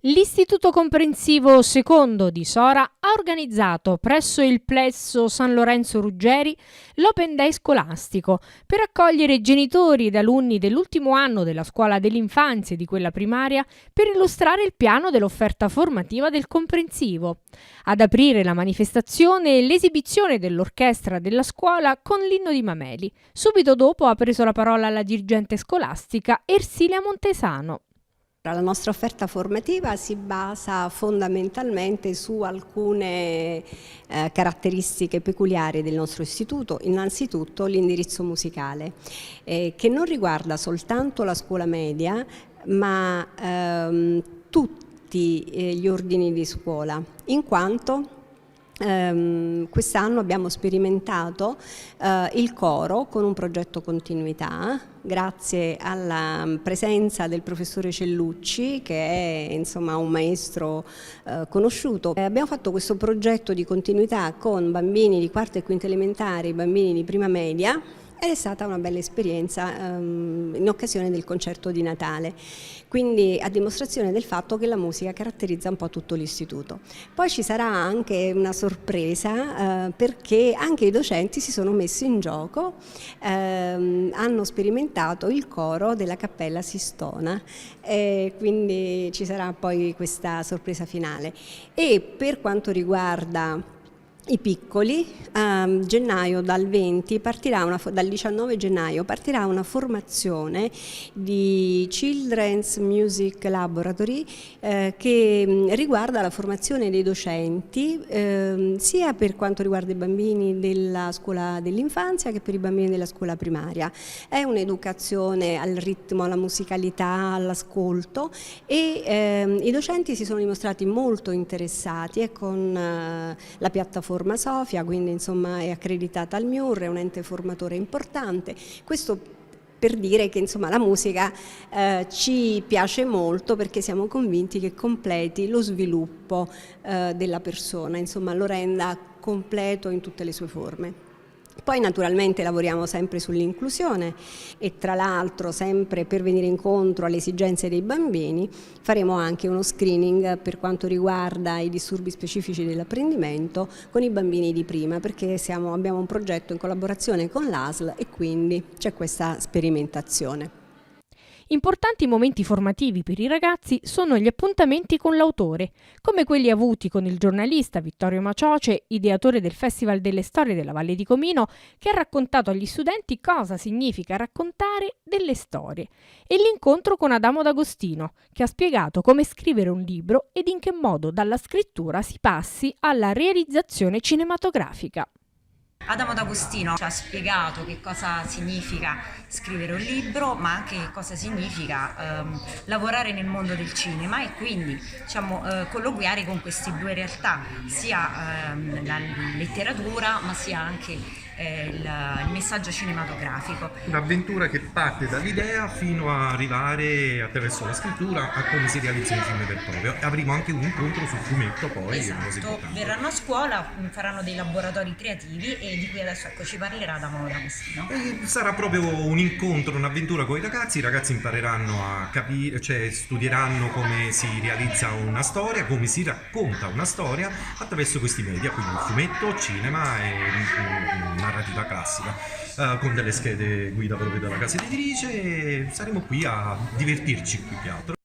L'Istituto Comprensivo Secondo di Sora ha organizzato presso il plesso San Lorenzo Ruggeri l'Open Day scolastico per accogliere genitori ed alunni dell'ultimo anno della scuola dell'infanzia e di quella primaria per illustrare il piano dell'offerta formativa del comprensivo. Ad aprire la manifestazione l'esibizione dell'orchestra della scuola con l'inno di Mameli. Subito dopo ha preso la parola la dirigente scolastica Ersilia Montesano. La nostra offerta formativa si basa fondamentalmente su alcune caratteristiche peculiari del nostro istituto, innanzitutto l'indirizzo musicale, che non riguarda soltanto la scuola media, ma tutti gli ordini di scuola, in quanto quest'anno abbiamo sperimentato il coro con un progetto continuità grazie alla presenza del professore Cellucci, che è insomma un maestro conosciuto. Abbiamo fatto questo progetto di continuità con bambini di quarta e quinta elementare, bambini di prima media, ed è stata una bella esperienza in occasione del concerto di Natale, quindi a dimostrazione del fatto che la musica caratterizza un po' tutto l'istituto. Poi ci sarà anche una sorpresa perché anche i docenti si sono messi in gioco, hanno sperimentato il coro della Cappella Sistona, quindi ci sarà poi questa sorpresa finale. E per quanto riguarda i piccoli, a gennaio dal 19 gennaio partirà una formazione di Children's Music Laboratory che riguarda la formazione dei docenti sia per quanto riguarda i bambini della scuola dell'infanzia che per i bambini della scuola primaria. È un'educazione al ritmo, alla musicalità, all'ascolto e i docenti si sono dimostrati molto interessati e con la piattaforma Sofia, quindi insomma è accreditata al MIUR, è un ente formatore importante. Questo per dire che insomma la musica ci piace molto perché siamo convinti che completi lo sviluppo della persona, insomma lo renda completo in tutte le sue forme. Poi naturalmente lavoriamo sempre sull'inclusione e tra l'altro sempre per venire incontro alle esigenze dei bambini faremo anche uno screening per quanto riguarda i disturbi specifici dell'apprendimento con i bambini di prima, perché abbiamo un progetto in collaborazione con l'ASL e quindi c'è questa sperimentazione. Importanti momenti formativi per i ragazzi sono gli appuntamenti con l'autore, come quelli avuti con il giornalista Vittorio Macioce, ideatore del Festival delle Storie della Valle di Comino, che ha raccontato agli studenti cosa significa raccontare delle storie, e l'incontro con Adamo D'Agostino, che ha spiegato come scrivere un libro ed in che modo dalla scrittura si passi alla realizzazione cinematografica. Adamo D'Agostino ci ha spiegato che cosa significa scrivere un libro, ma anche che cosa significa lavorare nel mondo del cinema e quindi colloquiare con queste due realtà, sia la letteratura ma sia anche il messaggio cinematografico. Un'avventura che parte dall'idea fino a arrivare attraverso la scrittura a come si realizza un film vero e proprio. Avremo anche un incontro sul fumetto poi. Esatto, verranno a scuola, faranno dei laboratori creativi e di cui adesso ci parlerà Adamo D'Agostino. Sarà proprio un incontro, un'avventura con i ragazzi impareranno a capire, cioè studieranno come si realizza una storia, come si racconta una storia attraverso questi media, quindi il fumetto, cinema e narrativa classica, con delle schede guida proprio dalla casa editrice e saremo qui a divertirci più che altro.